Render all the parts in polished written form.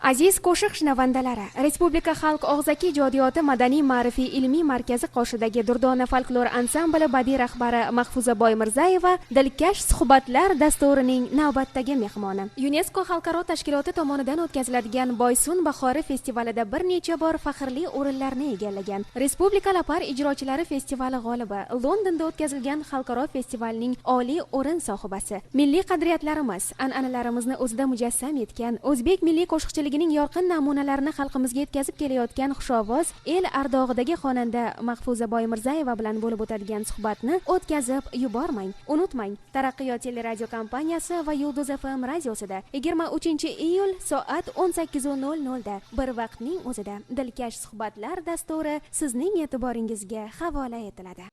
Aziz qo'shiq shinavandalari, Respublika Xalq og'zaki ijodiyoti madaniy ma'rifiy ilmiy markazi qoshidagi Durdona folklor ansambli badiiy rahbari Mahfuzaboy Mirzayeva Dilkash suhbatlar dasturining navbatdagi mehmoni. UNESCO xalqaro tashkiloti tomonidan o'tkaziladigan Boysun bahori festivalida bir necha bor faxrli o'rinlarni egallagan. Respublika lapar ijrochilari festivali g'olibi, Londonda o'tkazilgan xalqaro festivalning oliy o'rin sohibasi. Milliy qadriyatlarimiz, an'analarimizni o'zida mujassam etgan o'zbek milliy qo'shiqchiligi yorqin namunalarini xalqimizga yetkazib kelayotgan xushovoz el ardog'idagi xonanda Mahfuzaboy Mirzayeva bilan bo'lib o'tadigan suhbatni o'tkazib yubormang. Unutmang, Taraqqiyot teleradio kompaniyasi va Yulduz FM radiosida 23-iyul soat 18:00 da bir vaqtning o'zida Dilkash suhbatlar dasturi sizning e'tiboringizga havola etiladi.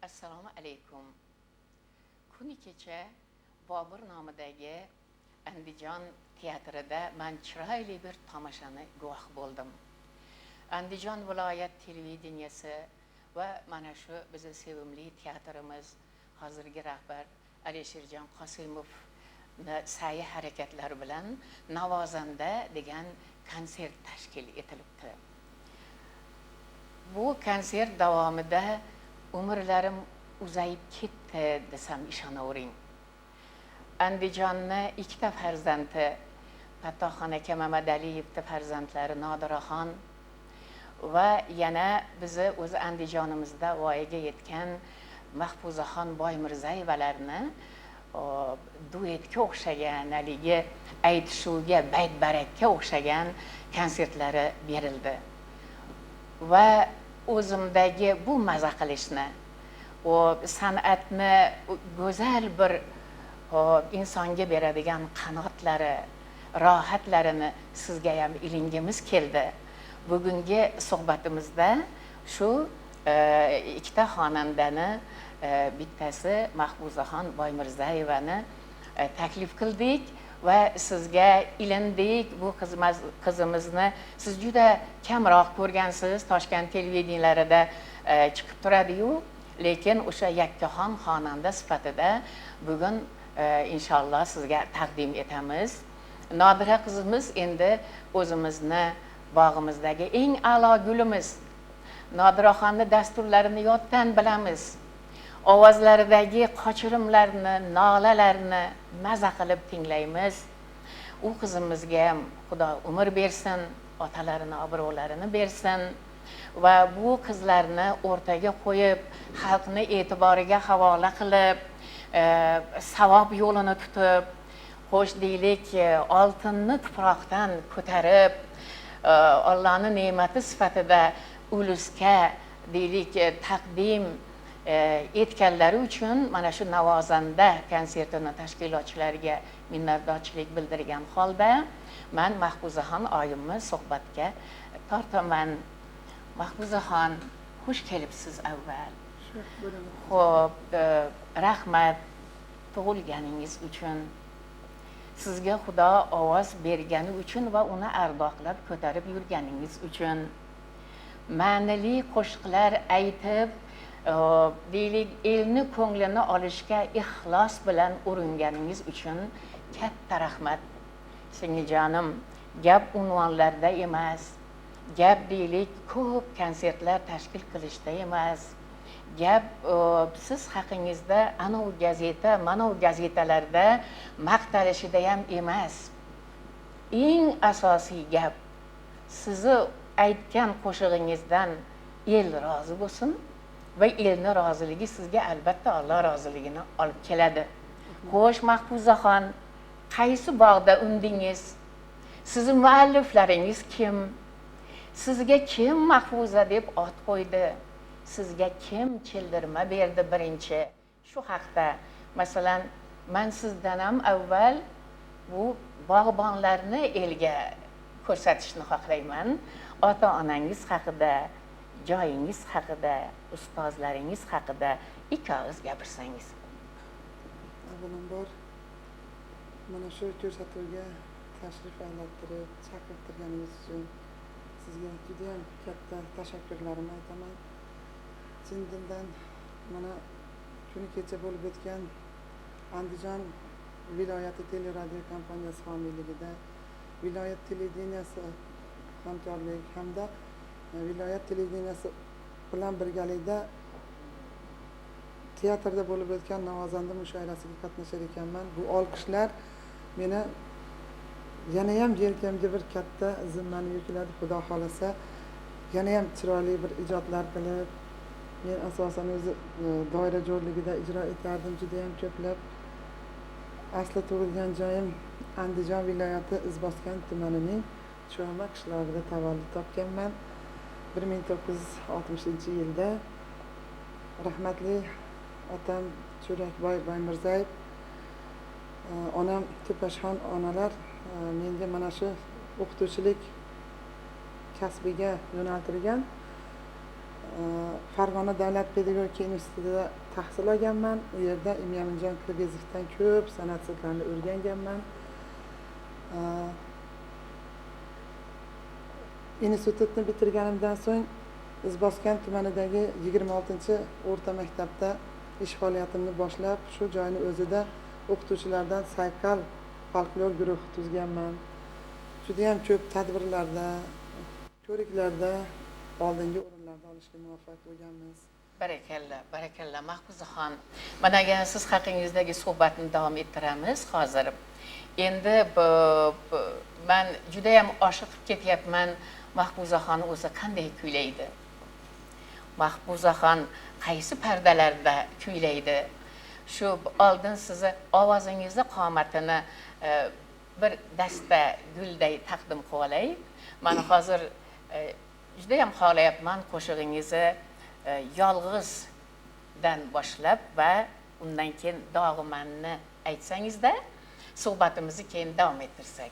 Assalomu alaykum. Kuni kecha Bobur nomidagi Andijon teatrida men chiroyli bir tomoshani guvoh bo'ldim. Andijon viloyat televideniyasi va mana shu bizning sevimli teatrimiz hozirgi rahbar Alisherjon Qosimov sa'y harakatlari bilan Navozanda degan konsert tashkil etilibdi. Bu konsert davomida umrlarim uzayib ketdi desam ishonavering. Andijonni ikkita farzandi, Fattoxon aka Mamadaliyevni farzandlari Nodiraxon va yana bizni o'z Andijonimizda voyaga yetgan Mahfuzaxon Boymirzayevalarni duetga o'xshagan, haligi aytishuvga, bayt-barakka o'xshagan konsertlari berildi. Va o'zimdagi bu maza qilishni, san'atni go'zal bir insonga beradigan qanotlari, rohatlarini sizga ham ilingimiz keldi. Bugungi suhbatimizda shu ikkita xonandani bittasi Mahfuzaxon Boymirzayevani taklif qildik va sizga ilindik. Bu qizimizni siz juda kamroq ko'rgansiz, Toshkent televideniyalarida chiqib turadi-yu, lekin o'sha yakkaxon xonanda sifatida bugun inshaalloh sizga taqdim etamiz. Nodira qizimiz endi o'zimizni bog'imizdagi eng a'lo gulimiz. Nodiraxonni dasturlarini yoddan bilamiz. Ovozlaridagi qochirimlarni, nolalarni maza qilib tinglaymiz. U qizimizga ham Xudo umr bersin, otalarini obro'larini bersin va bu qizlarni o'rtaga qo'yib, xalqni e'tiboriga havola qilib, savob yo'lini tutib, xo'sh deylik, oltinni tuproqdan ko'tarib, Allohning ne'mati sifatida ulusga deylik taqdim etganlari uchun mana shu Navozanda konsertini tashkilotchilariga minnatdorchilik bildirgan holda men Mahfuzaxon oyimni suhbatga tortaman. Mahfuzaxon, xush kelibsiz avval. Xo'p, rahmat tug'ilganingiz uchun, sizga Xudo ovoz bergani uchun va uni ardoqlab ko'tarib yurganingiz uchun, ma'nili qo'shiqlar aytib deylik elni ko'nglini olishga ixlos bilan uringaningiz uchun katta rahmat. Singiljonim, gap unvonlarda emas, gap deylik ko'p konsertlar tashkil qilishda emas, gap siz haqingizda anov gazeta, manov gazetalarda maqtalishida ham emas. Eng asosiy gap, sizni aytgan qo'shig'ingizdan el rozi bo'lsin va elni roziligi sizga albatta Alloh roziligini olib keladi. Xo'sh, Mahfuzaxon, qaysi bog'da undingiz? Sizning mualliflaringiz kim? Sizga kim Mahfuza deb ot qo'ydi? Sizga kim childirma berdi birinchi? Shu haqda, masalan, men sizdan ham avval bu bog'bonlarni elga ko'rsatishni xohlayman. Ota-onangiz haqida, joyingiz haqida, ustozlaringiz haqida ikki og'iz gapirsangiz. Avvalambor mana shu ko'rsatuvga tashrif aylantirib chaqirtirganingiz uchun sizga juda ham katta tashakkurlarimni aytaman. Chin dildan mana kuni kecha bo'lib o'tgan Andijon viloyati teleradio kompaniyasi homiyligida viloyat televideniyasi hamkorlik hamda viloyat televideniyasi bilan birgalikda teatrda bo'lib o'tgan Navozanda mushoirasiga qatnashar ekanman. Bu olqishlar meni yana ham yelkamga bir katta zimmani yukladi. Xudo xolasa yana ham chiroyli bir ijodlar qilib, men asosan o'zi doira jo'rligida ijro etardim juda ham ko'plab. Asli tug'ilgan joyim Andijon viloyati Izboskan tumanining Cho'ma qishlog'ida tavallud topganman. 1960-yilda rahmatli otam Cho'rakboy Boymirzayev, onam Tepashxon onalar menga mana shu o'qituvchilik kasbiga yo'naltirgan. Farg'ona davlat pedagogika institutida tahsil olganman. U yerda Imyaminjon Kirbezovdan ko'p san'at so'zlarini o'rganganman. Institutni bitirganimdan so'ng Izboskan tumanidagi 26-o'rta maktabda ish faoliyatimni boshlab, shu joyning o'zida o'qituvchilardan saykal folklor guruhi tuzganman. Juda ham ko'p tadbirlarda, ko'riklarda oldingi o'rinlarda olishga muvaffaq bo'lganmiz. Barakalla Mahfuzaxon. Mana siz haqingizdagi suhbatni davom ettiramiz hozir. Endi men juda ham oshiqib ketyapman. Mahfuzaxon o'zi qanday kuylaydi? Mahfuzaxon qaysi pardalarda kuylaydi? Shu oldin sizni ovozingizni qomatini bir dasta gulday taqdim qilib olay. Men hozir juda ham xohlayapman qo'shig'ingizni yolg'izdan boshlab va undan keyin dog'imanni aytsangizda suhbatimizni keyin davom ettirsak.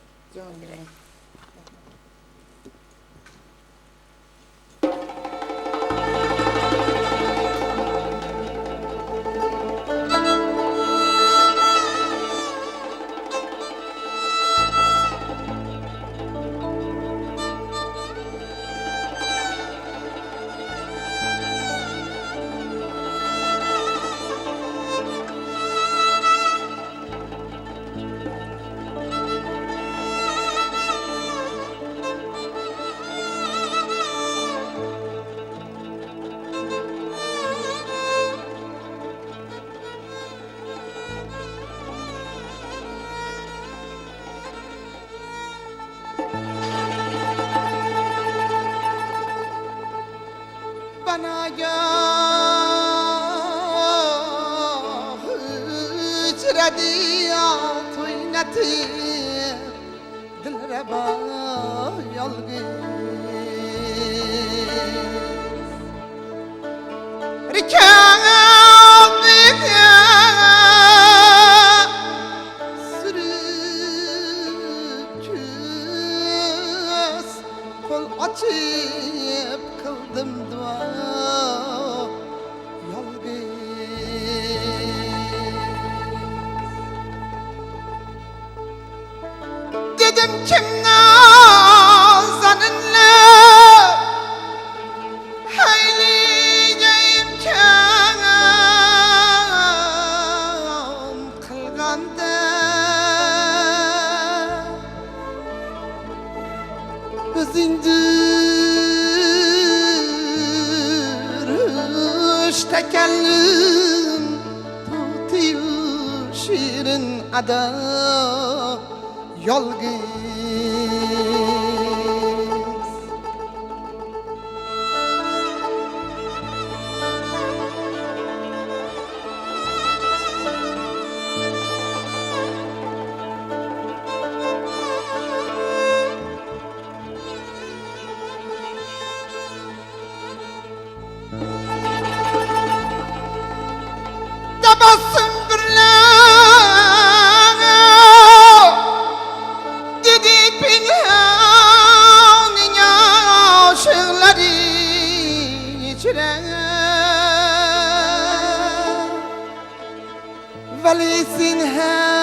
velisin hem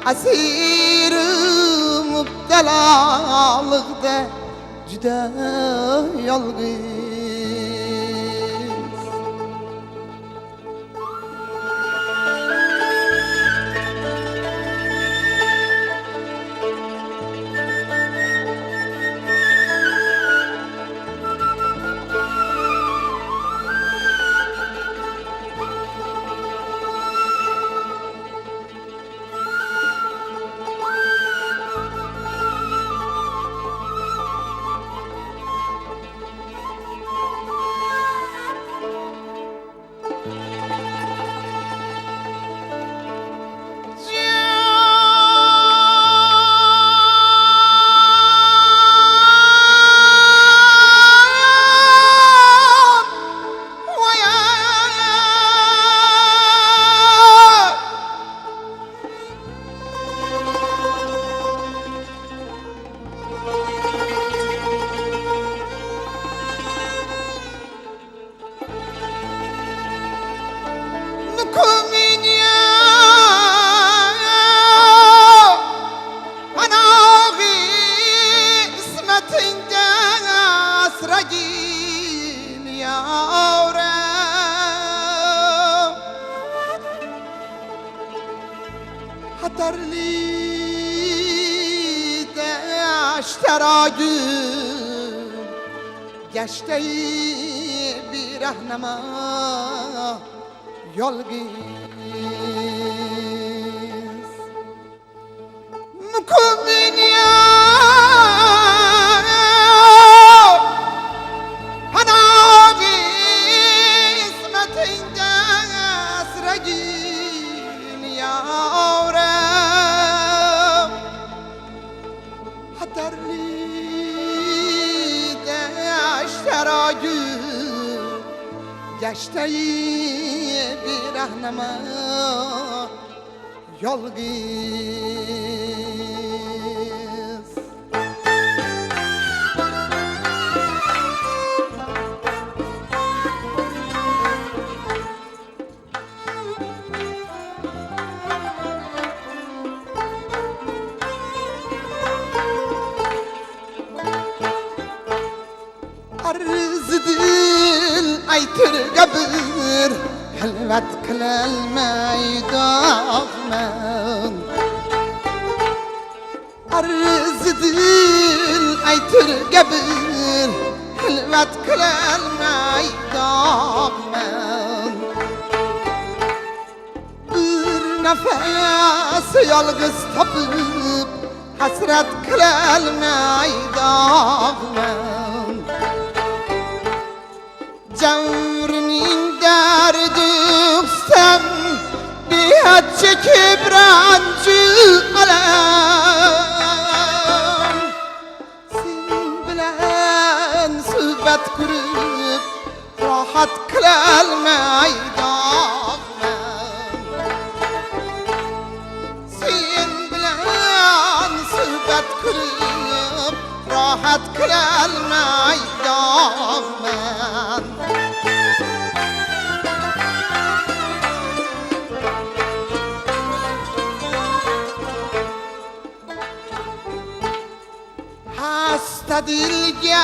asirim müptelalıkta juda yalgız. Geçti bir rahnama yolgiz Mükümmin ya Hanabi ismetinde sıragin yavrem Hatarli Geçti bir rahnama yolgiz Arzıdil aytır gabir Helvet kılelmey dağmen Arzıdil aytır gabir Helvet kılelmey dağmen Bir nefes yalgız tapıp Hasret kılelmey dağmen Cavrinin derdi sen Bihat çekip rancı alem Sen bilen sohbet kurup Rahat kılelmey dağmen Sen bilen sohbet kurup Rahat kılelmey dağmen Hasta dilge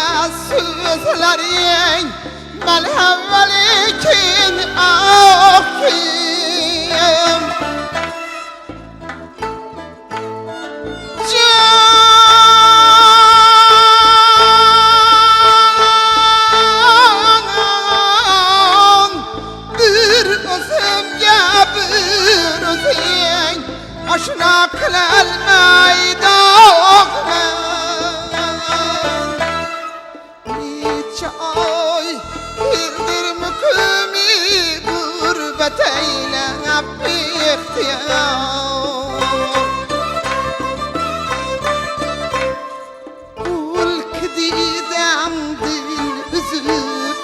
sözlerin Melhem velikin ahkim Can bir özümge bir özün Aşına kılelmey dağmen Eylep ihtiyar Kul kididem dil üzüp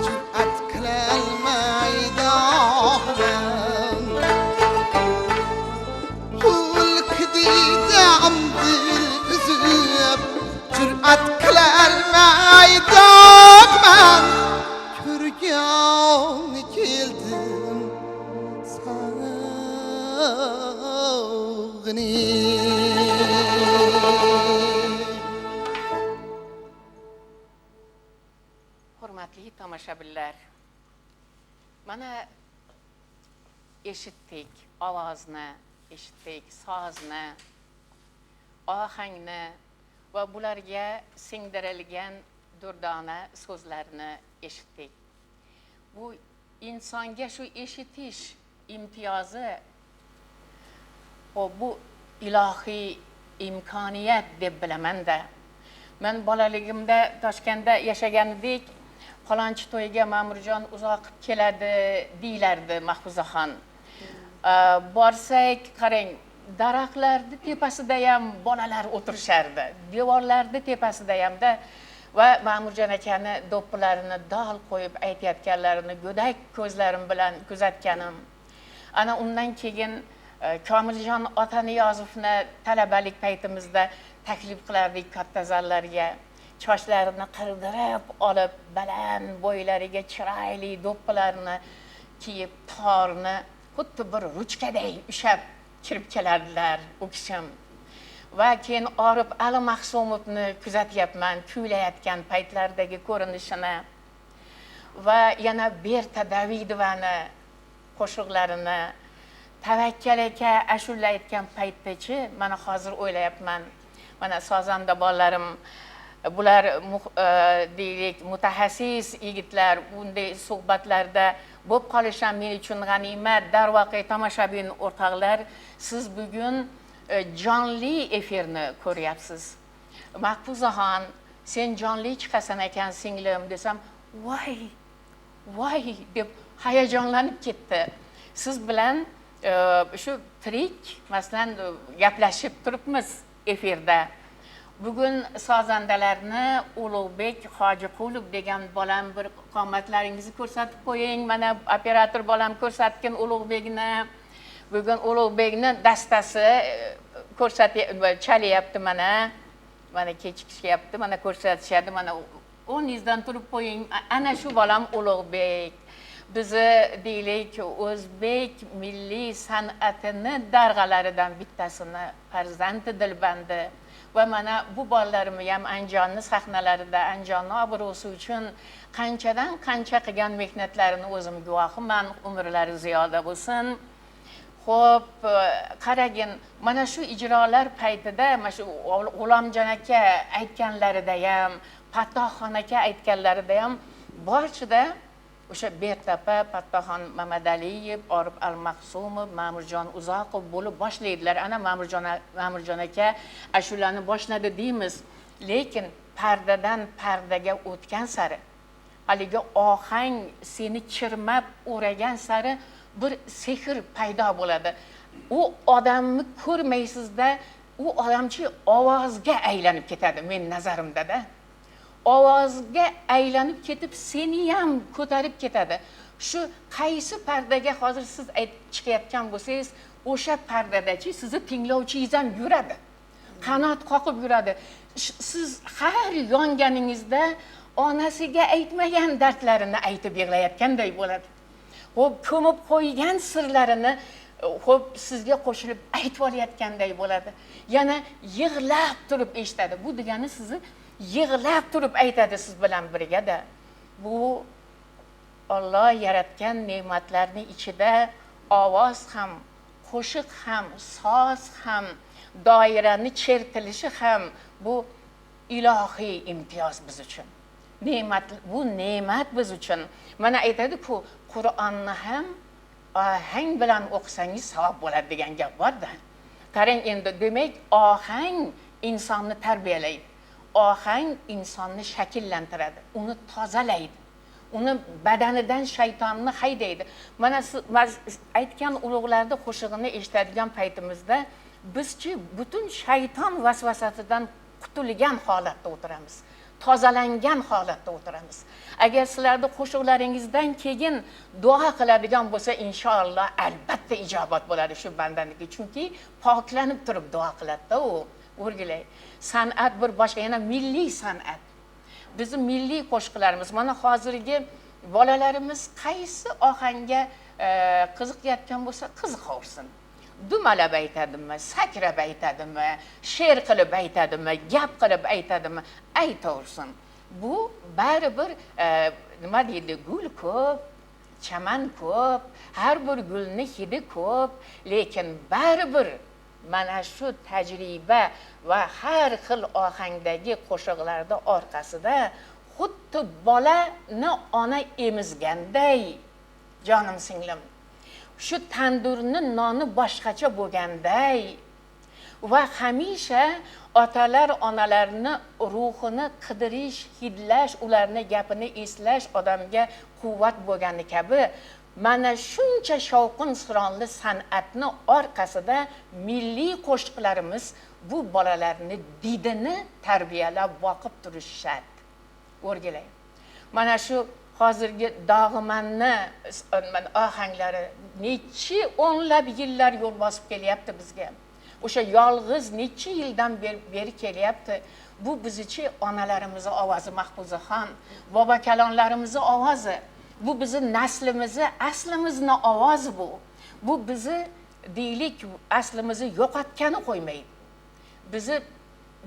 Cüret kılelmey dağmen Kul kididem dil üzüp Cüret kılelmey dağmen Kürgan kildim yurtini. Hurmatli tomoshabinlar, mana eshitdik ovozni, eshitdik sozni, ohangni va bularga singdirilgan durdona so'zlarni eshitdik. Bu insonga shu eshitish imtiyozi bu ilohiy imkoniyat deb bilaman-da. Men bolaligimda Toshkentda yashagandik, falonchi to'yga Ma'murjon Uzoqov keladi deylardi Mahfuzaxon. Borsak, qarang, daraxtlarning tepasida ham bolalar o'tirishardi. Devorlarning tepasida hamda va Ma'murjon akani do'ppilarini dol qo'yib aytayotganlarini go'dak ko'zlarim bilan kuzatganim. Ana undan keyin Komiljon Otaniyozovni talabalik paytimizda taklif qilardik katta zallarga. Sochlarini qirdirib olib, baland bo'ylariga chiroyli do'ppilarni kiyib, torni xuddi bir ruchkaday ushab kirib kelardilar u kishim. Va keyin Orif Ali Mahsumovni kuzatyapman, kuylayotgan paytlardagi ko'rinishini va yana Berta Davidovani qo'shiqlarini, Tavakkal aka ashula aytgan paytdachi, mana hozir o'ylayapman, mana sozanda bolalarim, bular deylik mutaxassis yigitlar, bunday suhbatlarda bo'lib qolish ham men uchun g'animat. Darvoqe tomoshabin o'rtoqlar, siz bugun jonli efirni ko'ryapsiz. Mahfuzaxon, sen jonli chiqasan ekan singlim desam, voy deb hayajonlanib ketdi. Siz bilan shu tirik, masalan, gaplashib turibmiz efirda. Bugun sozandalarni Ulug'bek Hojiqulov degan bolam, bir qomatlaringizni ko'rsatib qo'ying. Mana operator bolam ko'rsatgan Ulug'bekni. Bugun Ulug'bekni dastasi chalyapti mana. Mana kechikishyapti, mana ko'rsatishadi. Mana o'rningizdan turib qo'ying. Ana shu bolam Ulug'bek. Bizi deylik o'zbek milliy san'atini darg'alaridan bittasini, farzandi dilbandi. Va mana bu bolalarimni ham Anjonni sahnalarida, Anjonni obro'si uchun qanchadan qancha qilgan mehnatlarini o'zim guvohiman, umrlari ziyoda bo'lsin. Xo'p, qaragin, mana shu ijrolar paytida, mana shu G'ulomjon aka aytganlarida ham, Fattoxon aka aytganlarida ham barchada o'sha Bertapa, Fattoxon Mamadaliyev, Orif Al-Mahsumov, Ma'murjon Uzoqov bo'lib boshlaydilar. Ana Ma'murjon aka ashulani boshladi deymiz, lekin pardadan pardaga o'tgan sari, haligi ohang seni chirmab o'ragan sari bir sehr paydo bo'ladi. U odamni ko'rmaysizda, u odamchi ovozga aylanib ketadi men nazarimda-da. Ovozga aylanib ketib seni ham ko'tarib ketadi. Shu qaysi pardaga hozir siz chiqayotgan bo'lsangiz, o'sha pardadachi sizni tinglovchingiz ham yuradi. Qanot qoqib yuradi. Siz har yonganingizda onasiga aytmagan dardlarini aytib yig'layotganday bo'ladi. Xo'p, ko'mib qo'ygan sirlarini xo'p sizga qo'shilib aytib olayotganday bo'ladi. Yana yig'lab turib eshitadi. Bu degani sizni yig'lab turib aytadi siz bilan birga-da. Bu Alloh yaratgan ne'matlarning ichida ovoz ham, qo'shiq ham, soz ham, doirani chertilishi ham bu ilohiy imtiyoz biz uchun. Ne'mat, bu ne'mat biz uchun. Mana aytadi-ku, Qur'onni ham ohang bilan o'qisangiz savob bo'ladi degan gap bor-da. Qarang endi, demak, ohang insonni tarbiyalaydi. Ohang insonni shakllantiradi, uni tozalaydi, uni badanidan shaytonni haydaydi. Mana aytgan ulug'larda qo'shig'ini eshitadigan paytimizda bizchi butun shayton vasvasasidan qutulgan holatda o'tiramiz, tozalangan holatda o'tiramiz. Agar sizlarda qo'shiqlaringizdan keyin duo qiladigan bo'lsa, inshaalloh albatta ijobat bo'ladi shu bandaniki, chunki poklanib turib duo qiladi-da u. O'rgilay. San'at bir boshqa, yana milliy san'at. Bizning milliy qo'shiqlarimiz, mana hozirgi bolalarimiz qaysi ohangga qiziqayotgan bo'lsa qiziqaversin. dumalab aytadimi, sakrab aytadimi, she'r qilib aytadimi, gap qilib aytadimi, aytaversin. Bu baribir nima deydi, gul ko'p, chaman ko'p, har bir gulni hidi ko'p, lekin baribir mana shu tajriba va har xil ohangdagi qo'shiqlarda orqasida xuddi bolani ona emizganday, jonim singlim, shu tandurni noni boshqacha bo'lganday va hamisha otalar onalarni ruhini qidirish, hidlash, ularni gapini eslash odamga quvvat bo'lgani kabi mana shuncha shovqin suronli san'atni orqasida milliy qo'shiqlarimiz bu bolalarni didini tarbiyalab boqib turishi shart. O'rgilay. Mana shu hozirgi dog'imanni ohanglari necha o'nlab yillar yo'l bosib kelyapti bizga. O'sha yolg'iz necha yildan beri kelyapti. Bu bizichi onalarimizni ovozi, Mahfuzaxon, bobo kalonlarimizning ovozi. Bu bizi naslimizni, aslimizni ovozi bu. Bu bizi deylik aslimizni yo'qotgani qo'ymaydi. Bizi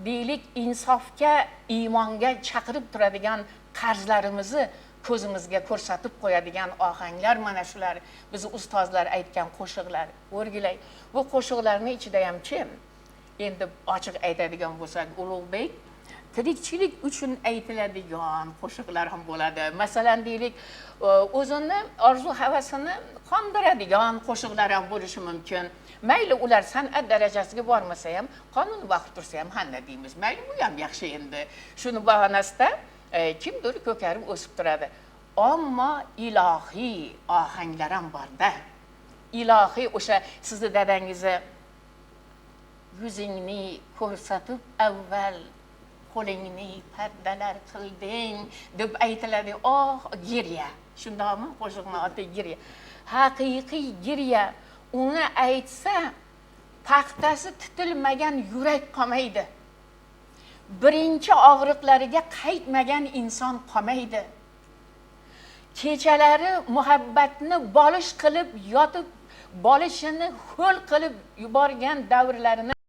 deylik insofga, iymonga chaqirib turadigan qarzlarimizni ko'zimizga ko'rsatib qo'yadigan ohanglar mana shular. Bizi ustozlar aytgan qo'shiqlar. O'rgilay. Bu qo'shiqlarning ichida ham kim? Endi ochiq aytadigan bo'lsak, Ulug'bek tirikchilik uchun aytiladigan qo'shiqlar ham bo'ladi. Masalan, deylik, o'zini orzu havasini qondiradigan qo'shiqlar ham bo'lishi mumkin. Mayli ular san'at darajasiga bormasa ham, qonun vaqt tursa ham hanna deymiz. Mayli bu ham yaxshi endi. Shuni bahonasida kimdir ko'karib o'sib turadi. Ammo ilohiy ohanglar ham bor-da. Ilohiy o'sha sizni dadangizni yuzingni ko'rsatib avval qo'lingni pardalar qilding deb aytiladi. Oh, girya. Shundaqmi? Qo'shiqning oti girya. Haqiqiy girya. Uni aytsa, paxtasi titilmagan yurak qolmaydi. Birinchi og'riqlariga qaytmagan inson qolmaydi. Kechalari muhabbatni bolish qilib yotib, bolishini ho'l qilib yuborgan davrlarini